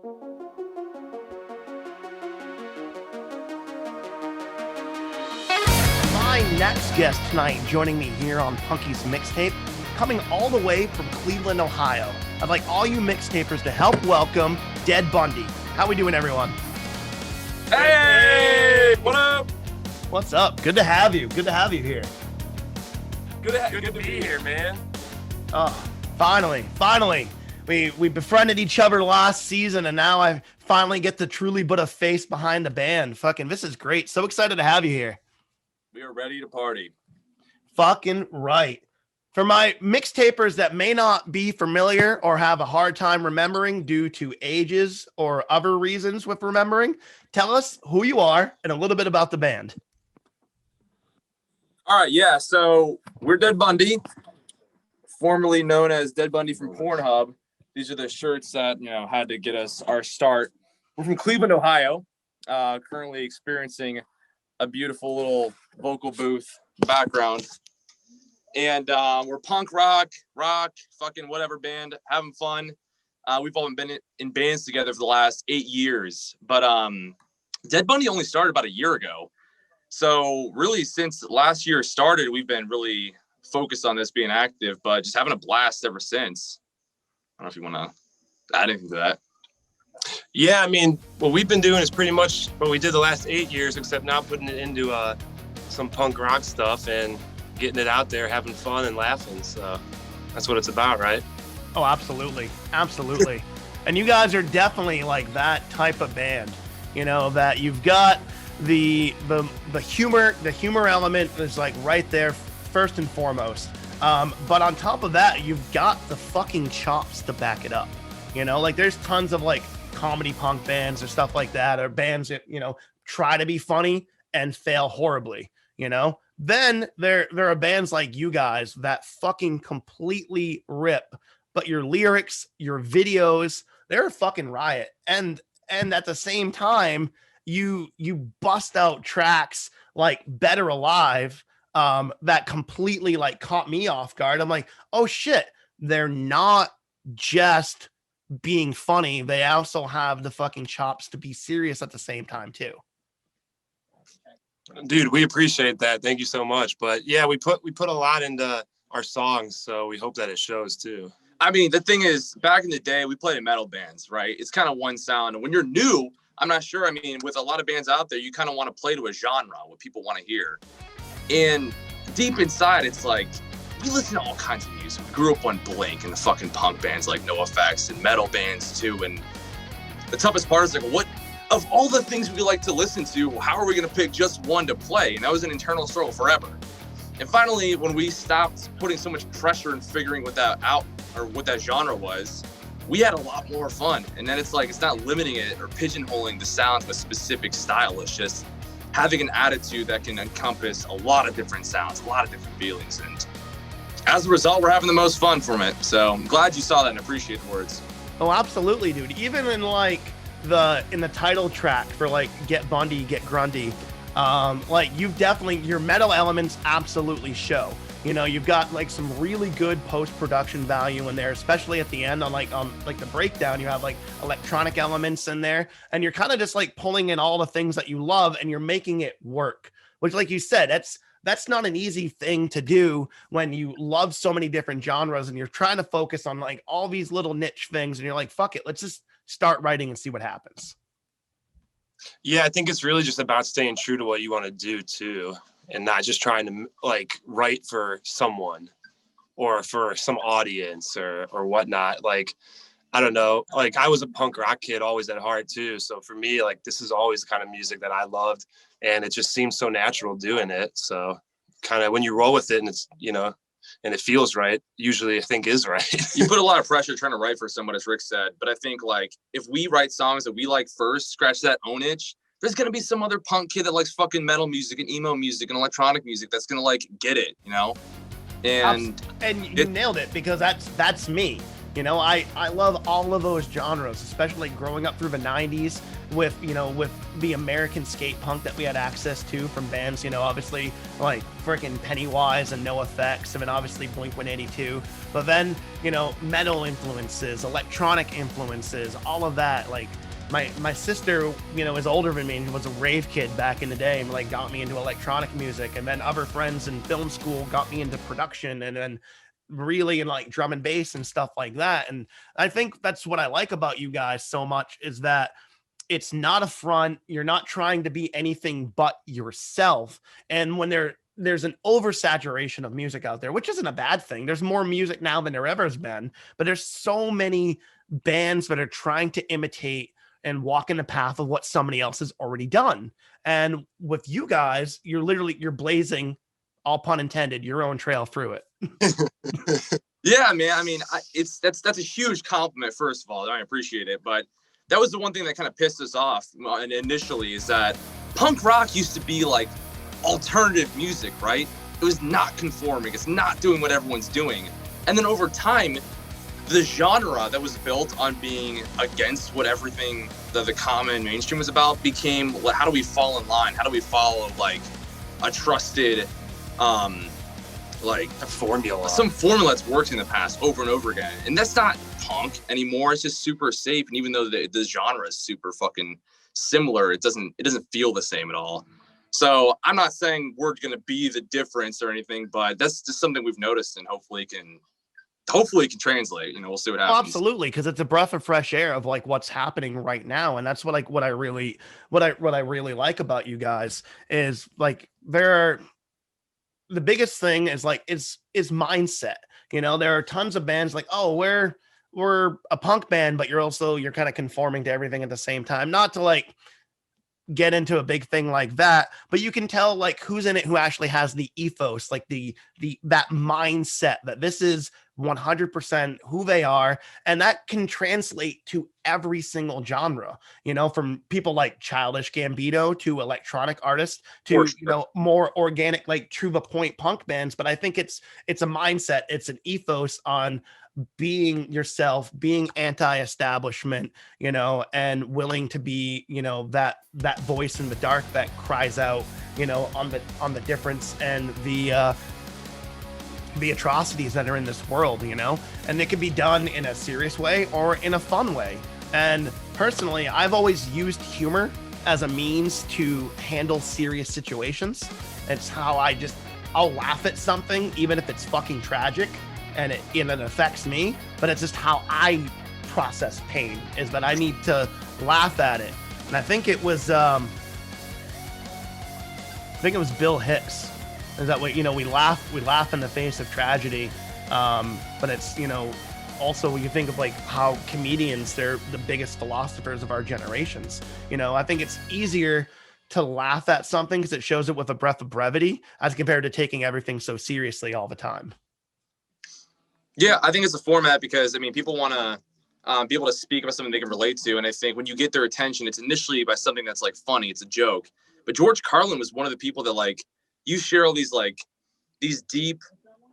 My next guest tonight joining me here on Punky's MixTape, coming all the way from Cleveland, Ohio. I'd like all you mixtapers to help welcome Dead Bundy. How we doing, everyone? Hey, what up? What's up? Good to have you. Good to have you here. Good to be here, man. Oh, finally. We befriended each other last season, and now I finally get to truly put a face behind the band. Fucking, this is great. So excited to have you here. We are ready to party. Fucking right. For my mixtapers that may not be familiar or have a hard time remembering due to ages or other reasons with remembering, tell us who you are and a little bit about the band. All right, yeah, so we're Dead Bundy, formerly known as Dead Bundy from Pornhub. These are the shirts that, had to get us our start. We're from Cleveland, Ohio, currently experiencing a beautiful little vocal booth background. And we're punk rock, fucking whatever band, having fun. We've all been in bands together for the last 8 years. But Dead Bundy only started about a year ago. So really, since last year started, we've been really focused on this being active, but just having a blast ever since. I don't know if you want to add anything to that. Yeah, I mean, what we've been doing is pretty much what we did the last 8 years, except now putting it into some punk rock stuff and getting it out there, having fun and laughing. So that's what it's about, right? Oh, absolutely. And you guys are definitely like that type of band, that you've got the humor element is like right there first and foremost. But on top of that, you've got the fucking chops to back it up. Like there's tons of like comedy punk bands or stuff like that, or bands that, try to be funny and fail horribly, Then there are bands like you guys that fucking completely rip, but your lyrics, your videos, they're a fucking riot. And at the same time, you bust out tracks like Better Alive, that completely like caught me off guard. I'm like, oh shit, they're not just being funny, they also have the fucking chops to be serious at the same time too. Dude, we appreciate that. Thank you so much. But yeah, we put a lot into our songs, so we hope that it shows too. I mean, the thing is, back in the day, we played in metal bands, right? It's kind of one sound. And when you're new, I'm not sure. I mean, with a lot of bands out there, you kind of want to play to a genre, what people want to hear. And deep inside, it's like, we listen to all kinds of music. We grew up on Blink and the fucking punk bands like NoFX and metal bands too. And the toughest part is like, what of all the things we like to listen to, how are we going to pick just one to play? And that was an internal struggle forever. And finally, when we stopped putting so much pressure and figuring what that genre was, we had a lot more fun. And then it's like, it's not limiting it or pigeonholing the sound to a specific style. It's just having an attitude that can encompass a lot of different sounds, a lot of different feelings. And as a result, we're having the most fun from it. So I'm glad you saw that and appreciate the words. Oh, absolutely, dude. Even in like in the title track for like Get Bundy, Get Grundy, like you've definitely, your metal elements absolutely show. You've got like some really good post-production value in there, especially at the end on the breakdown. You have like electronic elements in there, and you're kind of just like pulling in all the things that you love and you're making it work, which, like you said, that's not an easy thing to do when you love so many different genres and you're trying to focus on like all these little niche things and you're like, fuck it, let's just start writing and see what happens. Yeah, I think it's really just about staying true to what you want to do too, and not just trying to like write for someone or for some audience or whatnot. Like, I don't know, like I was a punk rock kid always at heart too. So for me, like this is always the kind of music that I loved, and it just seems so natural doing it. So kind of when you roll with it and it's, and it feels right, usually I think is right. You put a lot of pressure trying to write for someone, as Rick said, but I think like if we write songs that we like first, scratch that own itch, there's going to be some other punk kid that likes fucking metal music and emo music and electronic music that's going to like get it, And you nailed it, because that's me. You know, I love all of those genres, especially growing up through the 90s with, you know, with the American skate punk that we had access to from bands, you know, obviously like freaking Pennywise and NoFX, and then obviously Blink-182. But then, you know, metal influences, electronic influences, all of that. Like my sister, you know, is older than me and was a rave kid back in the day and like got me into electronic music. And then other friends in film school got me into production, and then really in like drum and bass and stuff like that. And I think that's what I like about you guys so much, is that it's not a front. You're not trying to be anything but yourself. And when there's an oversaturation of music out there, which isn't a bad thing. There's more music now than there ever has been, but there's so many bands that are trying to imitate and walk in the path of what somebody else has already done. And with you guys, you're blazing, all pun intended, your own trail through it. Yeah, man. I mean, that's a huge compliment, first of all. I appreciate it. But that was the one thing that kind of pissed us off initially, is that punk rock used to be like alternative music, right? It was not conforming. It's not doing what everyone's doing. And then over time, the genre that was built on being against what everything the common mainstream was about became, how do we fall in line? How do we follow like a trusted like a formula, some formula that's worked in the past over and over again? And that's not punk anymore. It's just super safe. And even though the genre is super fucking similar, it doesn't feel the same at all. So I'm not saying we're going to be the difference or anything, but that's just something we've noticed, and hopefully it can translate. You know, we'll see what happens. Oh, absolutely, because it's a breath of fresh air of like what's happening right now. And that's what I really like about you guys is like the biggest thing is like is mindset. You know, there are tons of bands like, oh, we're a punk band, but you're kind of conforming to everything at the same time. Not to like get into a big thing like that, but you can tell like who's in it, who actually has the ethos, like that mindset that this is 100% who they are. And that can translate to every single genre, you know, from people like Childish Gambino to electronic artists to, Sure. You know, more organic, like true the point punk bands. But I think it's a mindset. It's an ethos on being yourself, being anti-establishment, you know, and willing to be, you know, that voice in the dark that cries out, you know, on the difference and the atrocities that are in this world, you know. And it can be done in a serious way or in a fun way. And personally, I've always used humor as a means to handle serious situations. It's how I'll laugh at something even if it's fucking tragic and it affects me, but it's just how I process pain, is that I need to laugh at it. And I think it was Bill Hicks. Is that what, you know, we laugh in the face of tragedy. But it's, you know, also when you think of like how comedians, they're the biggest philosophers of our generations. You know, I think it's easier to laugh at something because it shows it with a breath of brevity as compared to taking everything so seriously all the time. Yeah, I think it's a format because, I mean, people want to be able to speak about something they can relate to. And I think when you get their attention, it's initially by something that's like funny, it's a joke. But George Carlin was one of the people that like, you share all these deep,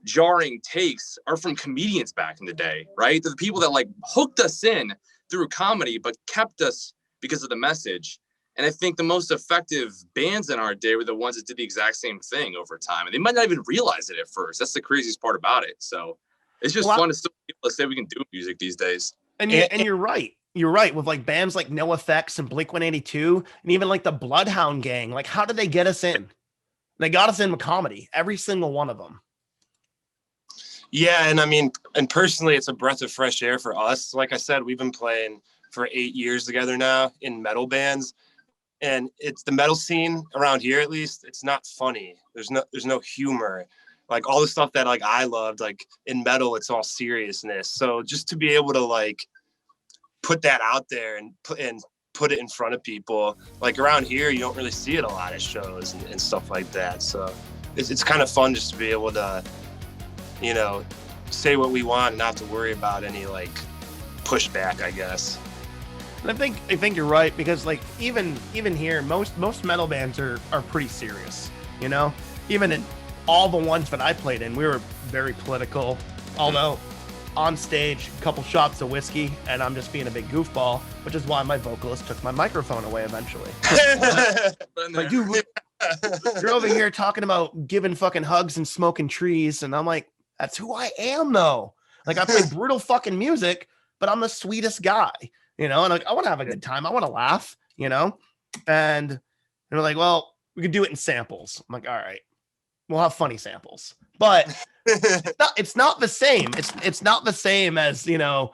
jarring takes are from comedians back in the day, right? They're the people that like hooked us in through comedy, but kept us because of the message. And I think the most effective bands in our day were the ones that did the exact same thing over time. And they might not even realize it at first. That's the craziest part about it. So it's just fun to still be able to say we can do music these days. And you're right. You're right. With like bands like NoFX and Blink-182 and even like the Bloodhound Gang, like how did they get us in? They got us in with comedy, every single one of them. Yeah, and I mean, and personally, it's a breath of fresh air for us. Like I said, we've been playing for 8 years together now in metal bands, and it's the metal scene around here, at least. It's not funny. There's no humor. Like all the stuff that like I loved, like in metal, it's all seriousness. So just to be able to like put that out there and put it in front of people, like around here, you don't really see it a lot at shows and stuff like that. So it's kind of fun just to be able to, you know, say what we want and not to worry about any like pushback, I guess. And I think you're right, because like even here, most metal bands are pretty serious, you know. Even in all the ones that I played in, we were very political. Although on stage, a couple shots of whiskey, and I'm just being a big goofball, which is why my vocalist took my microphone away eventually. Like, dude, you're over here talking about giving fucking hugs and smoking trees, and I'm like, that's who I am, though. Like, I play brutal fucking music, but I'm the sweetest guy, you know, and like, I want to have a good time. I want to laugh, you know, and they're like, well, we could do it in samples. I'm like, all right, we'll have funny samples, but it's not the same. It's not the same as, you know,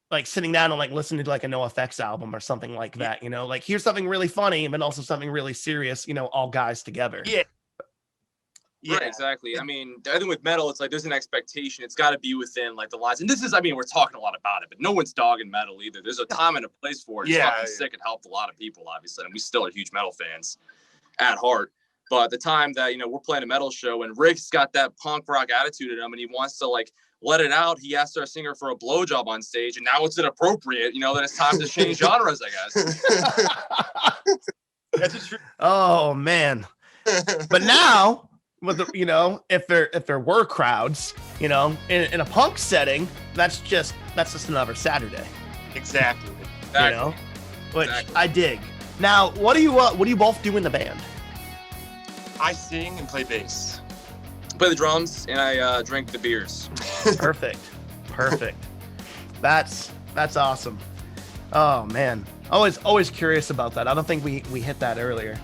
like sitting down and like listening to like a NoFX album or something like that, you know, like here's something really funny, but also something really serious, you know, all guys together. Yeah. Right, exactly. I mean, I think with metal, it's like there's an expectation. It's got to be within like the lines. And this is, I mean, we're talking a lot about it, but no one's dogging metal either. There's a time and a place for it. It's fucking sick. It helped a lot of people, obviously. And we still are huge metal fans at heart. But the time that, you know, we're playing a metal show and Rick's got that punk rock attitude in him and he wants to like let it out. He asked our singer for a blowjob on stage and now it's inappropriate, you know, then it's time to change genres, I guess. That's true. Oh, man. But now, with the, you know, if there were crowds, you know, in a punk setting, that's just another Saturday. Exactly. You know, which I dig. Now, what do you both do in the band? I sing and play bass. Play the drums and I drink the beers. Perfect. That's awesome. Oh man, always curious about that. I don't think we hit that earlier.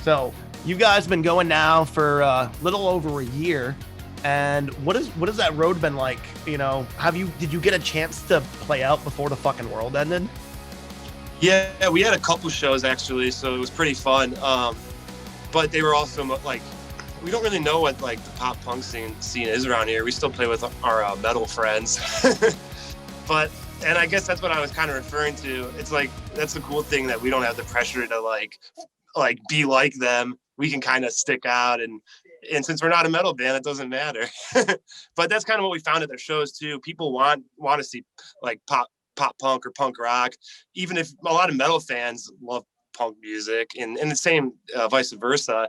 So you guys been going now for a little over a year, and what has that road been like? You know, did you get a chance to play out before the fucking world ended? Yeah, we had a couple shows actually, so it was pretty fun. But they were also like, we don't really know what like the pop punk scene is around here. We still play with our metal friends. And I guess that's what I was kind of referring to. It's like, that's the cool thing, that we don't have the pressure to like be like them. We can kind of stick out, and since we're not a metal band, it doesn't matter. But that's kind of what we found at their shows too. People want to see like pop punk or punk rock, even if a lot of metal fans love punk music, and the same vice versa.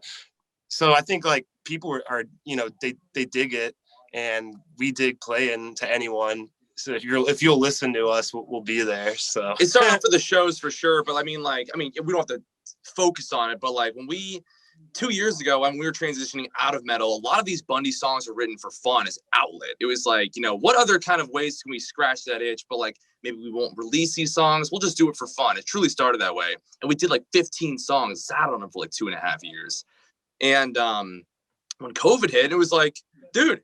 So I think like people are you know, they dig it, and we dig playing to anyone. So if you'll listen to us, we'll be there. So it's starting for the shows for sure. But I mean, we don't have to focus on it, but like when 2 years ago, when we were transitioning out of metal, a lot of these Bundy songs were written for fun as outlet. It was like, you know, what other kind of ways can we scratch that itch? But like, maybe we won't release these songs. We'll just do it for fun. It truly started that way. And we did like 15 songs, sat on them for like 2.5 years. And when COVID hit, it was like, dude,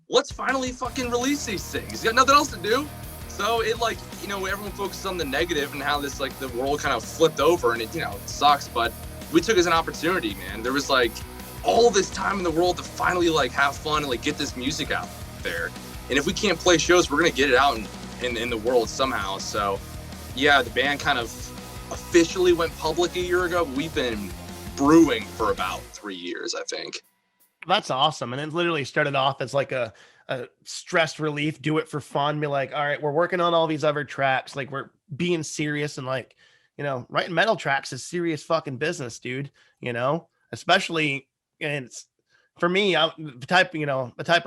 let's finally fucking release these things. You got nothing else to do. So it like, you know, everyone focuses on the negative and how this like the world kind of flipped over, and it, you know, it sucks, but we took it as an opportunity, man. There was like all this time in the world to finally like have fun and like get this music out there. And if we can't play shows, we're gonna get it out in the world somehow. So yeah, the band kind of officially went public a year ago, but we've been brewing for about 3 years, I think. That's awesome. And it literally started off as like a stress relief, do it for fun, be like, all right, we're working on all these other tracks, like we're being serious, and like, you know, writing metal tracks is serious fucking business, dude, you know, especially, and it's for me, the type of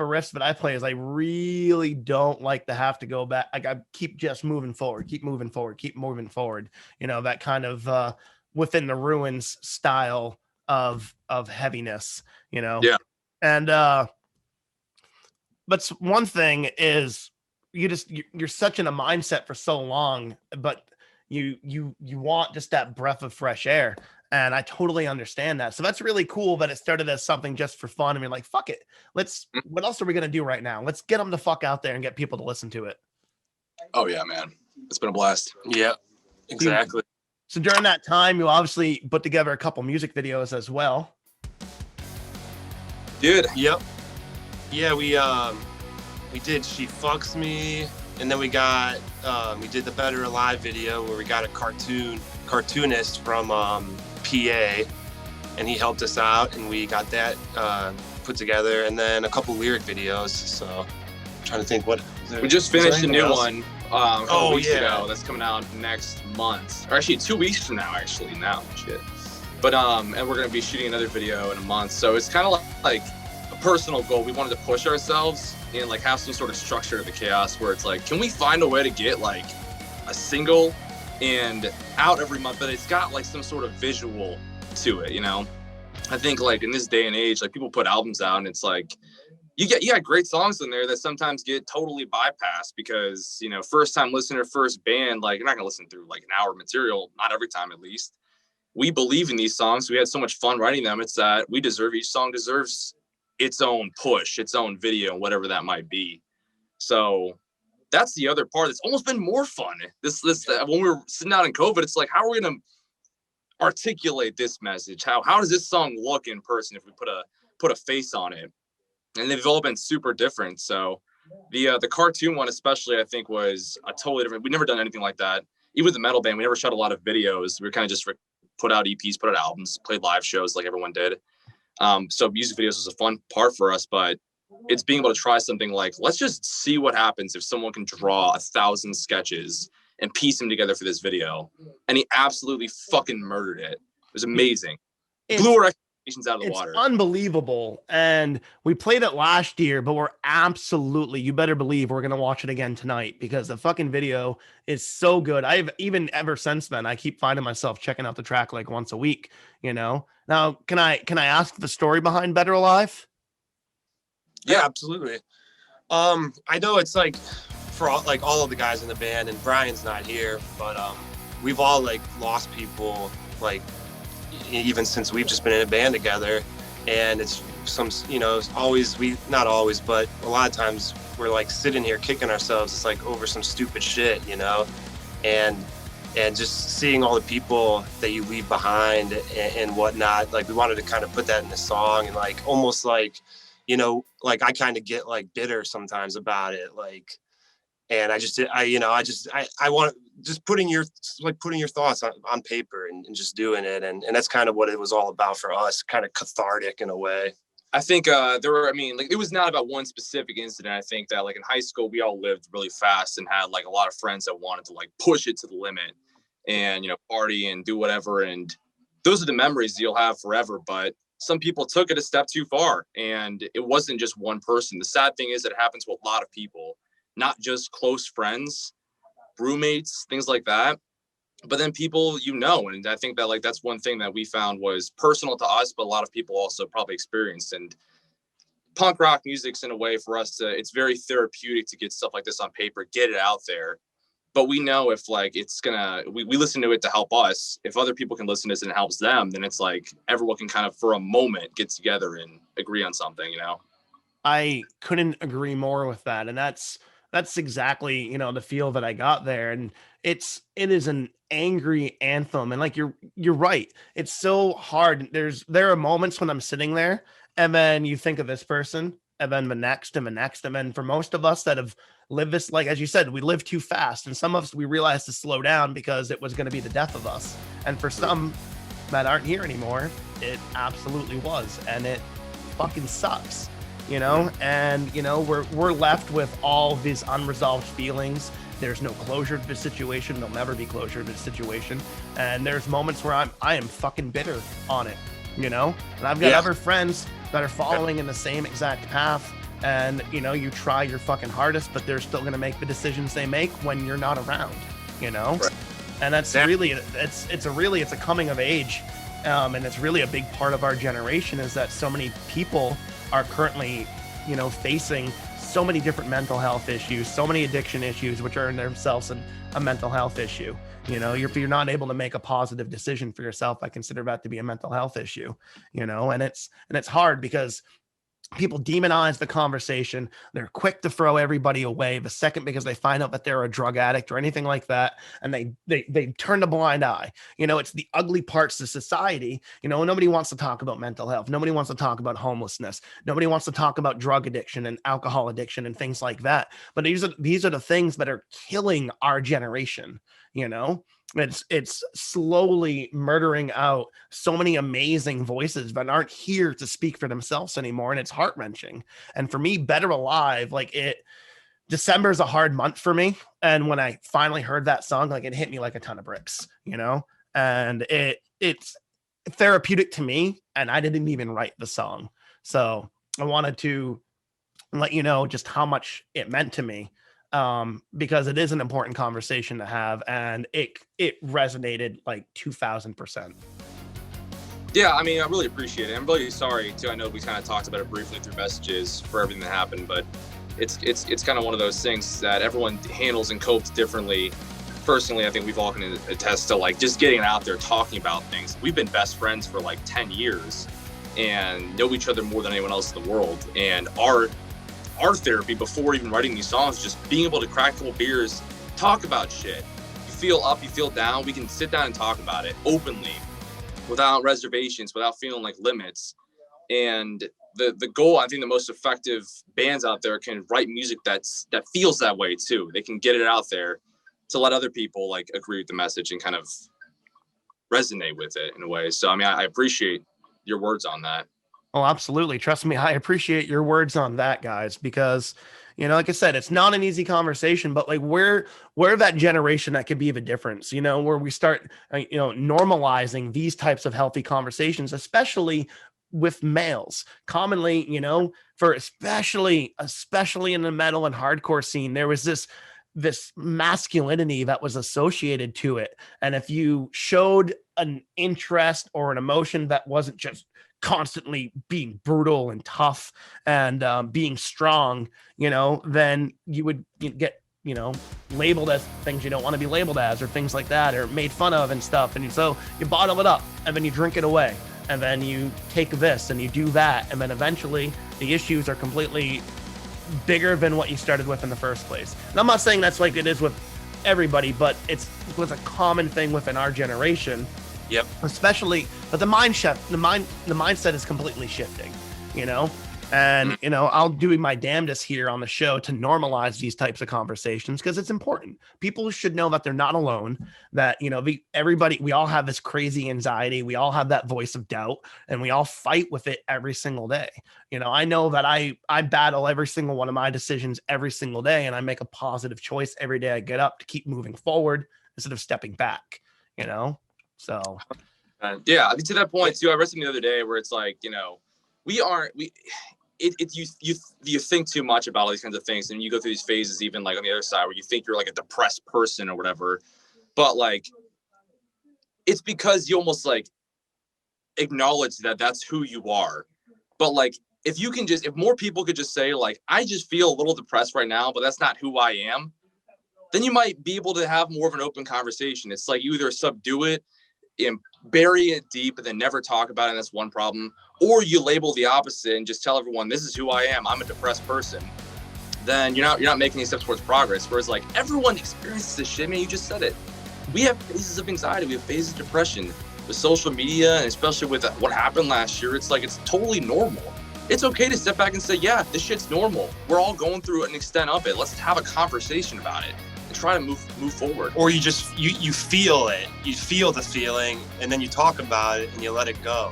riffs that I play is I really don't like to have to go back. Like I keep just moving forward, keep moving forward, you know, that kind of within the ruins style of heaviness, you know? Yeah. And but one thing is you're such in a mindset for so long, but you want just that breath of fresh air. And I totally understand that. So that's really cool that it started as something just for fun. I mean, like, fuck it. What else are we going to do right now? Let's get them the fuck out there and get people to listen to it. Oh yeah, man. It's been a blast. Yeah, exactly. So during that time, you obviously put together a couple music videos as well. Dude. Yep. Yeah, we did She Fucks Me, and then we did the Better Alive video where we got a cartoonist from PA, and he helped us out, and we got that put together, and then a couple lyric videos. So I'm trying to think we just finished a new one a couple weeks yeah. ago that's coming out next month, or actually 2 weeks from now, shit. But and we're gonna be shooting another video in a month, so it's kind of like a personal goal. We wanted to push ourselves and like have some sort of structure to the chaos where it's like, can we find a way to get like a single and out every month, but it's got like some sort of visual to it, you know? I think like in this day and age, like people put albums out and it's like, you got great songs in there that sometimes get totally bypassed because, you know, first time listener, first band, like you're not gonna listen through like an hour of material, not every time at least. We believe in these songs. We had so much fun writing them. It's that each song deserves its own push, its own video, whatever that might be. So that's the other part that's almost been more fun. This when we were sitting out in COVID, it's like, how are we gonna articulate this message? How does this song look in person if we put a face on it? And they've all been super different. So the cartoon one especially, I think, was a totally different. We've never done anything like that. Even with the metal band, we never shot a lot of videos. We were kind of just put out EPs, put out albums, played live shows like everyone did. So music videos was a fun part for us, but it's being able to try something like, let's just see what happens if someone can draw 1,000 sketches and piece them together for this video. And he absolutely fucking murdered it. It was amazing. Blew our expectations out of the water. It's unbelievable. And we played it last year, but we're absolutely, you better believe we're going to watch it again tonight because the fucking video is so good. I've even ever since then, I keep finding myself checking out the track like once a week, you know? Now, can I ask the story behind Better Alive? Yeah, absolutely. I know it's like for all of the guys in the band, and Brian's not here, but we've all like lost people like even since we've just been in a band together, and it's not always, but a lot of times we're like sitting here kicking ourselves. It's like over some stupid shit, you know, and just seeing all the people that you leave behind and whatnot. Like we wanted to kind of put that in the song and like almost like, you know, like I kind of get like bitter sometimes about it. Like, and I want just putting your thoughts on paper and just doing it. And that's kind of what it was all about for us, kind of cathartic in a way. I think it was not about one specific incident. I think that like in high school, we all lived really fast and had like a lot of friends that wanted to like push it to the limit and, you know, party and do whatever. And those are the memories you'll have forever. But some people took it a step too far, and it wasn't just one person. The sad thing is that it happens to a lot of people, not just close friends, roommates, things like that, but then people, you know. And I think that like that's one thing that we found was personal to us, but a lot of people also probably experienced. And punk rock music's in a way for us it's very therapeutic to get stuff like this on paper, get it out there. But we know if like we listen to it to help us. If other people can listen to this and it helps them, then it's like everyone can kind of for a moment get together and agree on something, you know? I couldn't agree more with that. And that's exactly, you know, the feel that I got there. And it is an angry anthem. And like, you're right. It's so hard. There are moments when I'm sitting there and then you think of this person and then the next and the next. And then for most of us that have lived this, like, as you said, we live too fast. And some of us, we realized to slow down because it was going to be the death of us. And for some that aren't here anymore, it absolutely was. And it fucking sucks. You know, and you know, we're left with all these unresolved feelings. There's no closure to the situation. There'll never be closure to the situation. And there's moments where I am fucking bitter on it, you know, and I've got other friends that are following in the same exact path. And, you know, you try your fucking hardest, but they're still going to make the decisions they make when you're not around, you know? Right. And that's really, it's a coming of age. And it's really a big part of our generation is that so many people are currently, you know, facing so many different mental health issues, so many addiction issues, which are in themselves a mental health issue. You know, if you're not able to make a positive decision for yourself, I consider that to be a mental health issue, you know, and it's hard because people demonize the conversation. They're quick to throw everybody away the second because they find out that they're a drug addict or anything like that. And they turn a blind eye. You know, it's the ugly parts of society. You know, nobody wants to talk about mental health. Nobody wants to talk about homelessness. Nobody wants to talk about drug addiction and alcohol addiction and things like that. But these are the things that are killing our generation, you know? It's slowly murdering out so many amazing voices that aren't here to speak for themselves anymore. And it's heart-wrenching. And for me, Better Alive, December is a hard month for me. And when I finally heard that song, like it hit me like a ton of bricks, you know, and it's therapeutic to me. And I didn't even write the song. So I wanted to let you know just how much it meant to me, because it is an important conversation to have, and it resonated like 2000%. Yeah, I mean, I really appreciate it. I'm really sorry too. I know we kind of talked about it briefly through messages for everything that happened, but it's kind of one of those things that everyone handles and copes differently. Personally, I think we've all can attest to like just getting out there, talking about things. We've been best friends for like 10 years and know each other more than anyone else in the world. And our therapy before even writing these songs, just being able to crack a couple beers, talk about shit. You feel up, you feel down, we can sit down and talk about it openly, without reservations, without feeling like limits. And the goal, I think the most effective bands out there can write music that feels that way too. They can get it out there to let other people like agree with the message and kind of resonate with it in a way. So, I mean, I appreciate your words on that. Oh, absolutely. Trust me, I appreciate your words on that, guys, because, like I said, it's not an easy conversation, but like we're that generation that could be of a difference, where we start, normalizing these types of healthy conversations, especially with males. Commonly, for especially in the metal and hardcore scene, there was this masculinity that was associated to it. And if you showed an interest or an emotion that wasn't just constantly being brutal and tough and being strong, then you would get, labeled as things you don't want to be labeled as, or things like that, or made fun of and stuff. And so you bottle it up and then you drink it away. And then you take this and you do that. And then eventually the issues are completely bigger than what you started with in the first place. And I'm not saying that's like it is with everybody, but it was a common thing within our generation. Yep. Especially, but the mindset is completely shifting, and, I'll do my damnedest here on the show to normalize these types of conversations because it's important. People should know that they're not alone, that, we all have this crazy anxiety. We all have that voice of doubt, and we all fight with it every single day. I know that I battle every single one of my decisions every single day, and I make a positive choice every day I get up to keep moving forward instead of stepping back, So, yeah, I mean, to that point too, I read something the other day where it's like, you think too much about all these kinds of things, and you go through these phases, even like on the other side, where you think you're like a depressed person or whatever, but like, it's because you almost like acknowledge that that's who you are. But like, if more people could just say like, I just feel a little depressed right now, but that's not who I am, then you might be able to have more of an open conversation. It's like you either subdue it and bury it deep and then never talk about it, and that's one problem, or you label the opposite and just tell everyone this is who I am, I'm a depressed person. Then you're not making any steps towards progress. Whereas like everyone experiences this shit, man. You just said it. We have phases of anxiety, we have phases of depression. With social media, and especially with what happened last year, it's like it's totally normal. It's okay to step back and say, yeah, this shit's normal. We're all going through an extent of it. Let's have a conversation about it and try to move forward. Or you just you feel it. You feel the feeling, and then you talk about it and you let it go.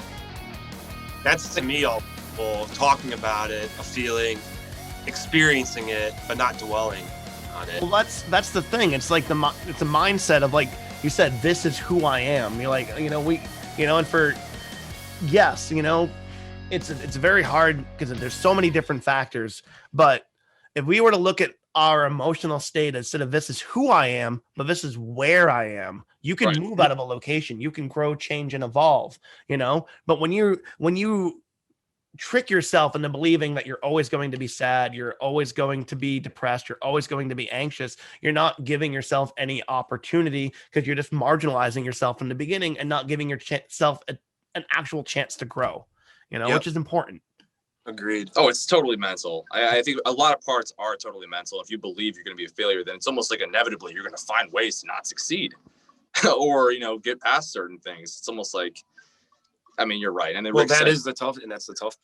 That's to me all people talking about it, a feeling, experiencing it, but not dwelling on it. Well, that's the thing. It's like it's a mindset of like you said, this is who I am. You're like, and for yes, it's very hard because there's so many different factors. But if we were to look at our emotional state instead of this is who I am, but this is where I am, you can move out of a location, you can grow, change, and evolve. But when you trick yourself into believing that you're always going to be sad, you're always going to be depressed, you're always going to be anxious, you're not giving yourself any opportunity because you're just marginalizing yourself in the beginning and not giving yourself an actual chance to grow, which is important. Agreed. Oh, it's totally mental. I think a lot of parts are totally mental. If you believe you're going to be a failure, then it's almost like inevitably you're going to find ways to not succeed or, get past certain things. It's almost like, I mean, you're right. And then that's the tough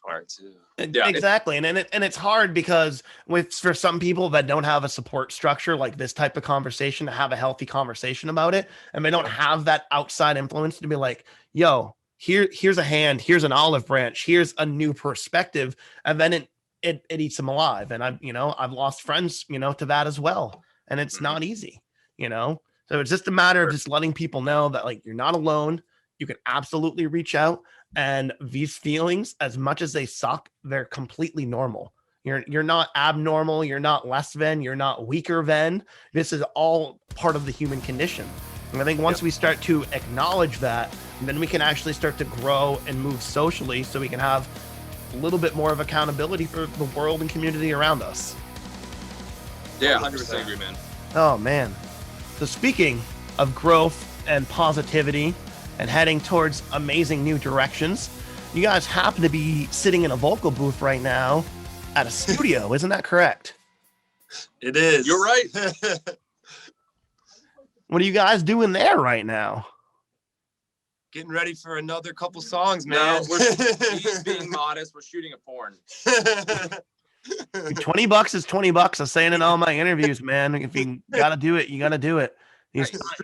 part too. Yeah, exactly. And it's hard because for some people that don't have a support structure like this type of conversation to have a healthy conversation about it, and they don't have that outside influence to be like, yo, here's a hand, here's an olive branch, here's a new perspective. And then it eats them alive. And I've lost friends, to that as well. And it's not easy, so it's just a matter of just letting people know that like, you're not alone. You can absolutely reach out. And these feelings, as much as they suck, they're completely normal. You're not abnormal. You're not less than. You're not weaker than. This is all part of the human condition. And I think once we start to acknowledge that, then we can actually start to grow and move socially, so we can have a little bit more of accountability for the world and community around us. Yeah, 100% agree, man. Oh man. So speaking of growth and positivity and heading towards amazing new directions, you guys happen to be sitting in a vocal booth right now at a studio. Isn't that correct? It is. You're right. What are you guys doing there right now? Getting ready for another couple songs, No, man. he's being modest. We're shooting a porn. $20 is $20. I'm saying in all my interviews, man. If you gotta do it, you gotta do it.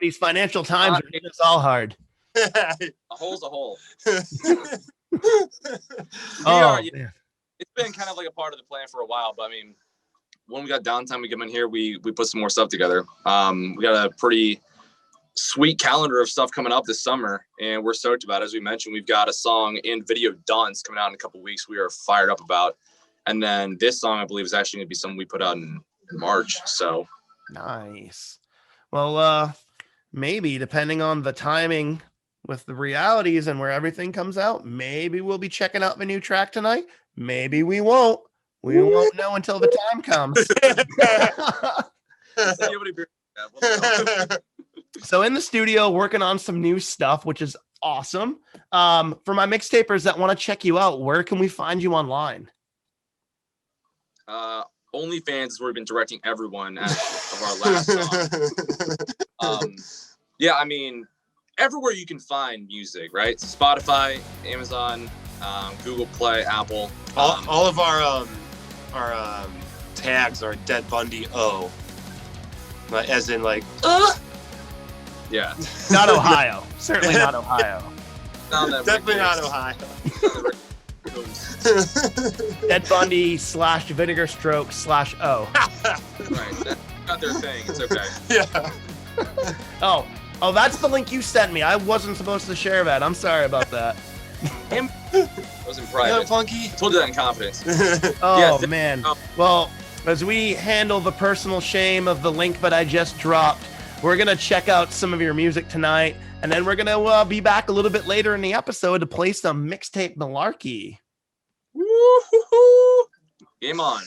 These financial times are hitting us all hard. A hole's a hole. Man. It's been kind of like a part of the plan for a while, but I mean, when we got downtime, we come in here, we put some more stuff together. We got a pretty sweet calendar of stuff coming up this summer, and we're stoked about it. As we mentioned, we've got a song and video done. It's coming out in a couple of weeks. We are fired up about. And then this song, I believe, is actually going to be something we put out in March. So nice. Well, maybe depending on the timing with the realities and where everything comes out, maybe we'll be checking out the new track tonight. Maybe we won't. We won't know until the time comes. So in the studio, working on some new stuff, which is awesome. For my mixtapers that want to check you out, where can we find you online? OnlyFans is where we've been directing everyone as of our last song. Yeah, I mean, everywhere you can find music, right? Spotify, Amazon, Google Play, Apple. All of our tags are Dead Bundy O, as in like. Yeah. Not Ohio. Certainly not Ohio. Definitely not Ohio. Dead Bundy /Vinegar Stroke /O. Right. That's not their thing. It's okay. Yeah. Oh, that's the link you sent me. I wasn't supposed to share that. I'm sorry about that. It was in private. Yeah, Punky. I told you that in confidence. Oh, man. Well, as we handle the personal shame of the link that I just dropped, we're going to check out some of your music tonight, and then we're going to be back a little bit later in the episode to play some mixtape malarkey. Woo-hoo-hoo. Game on.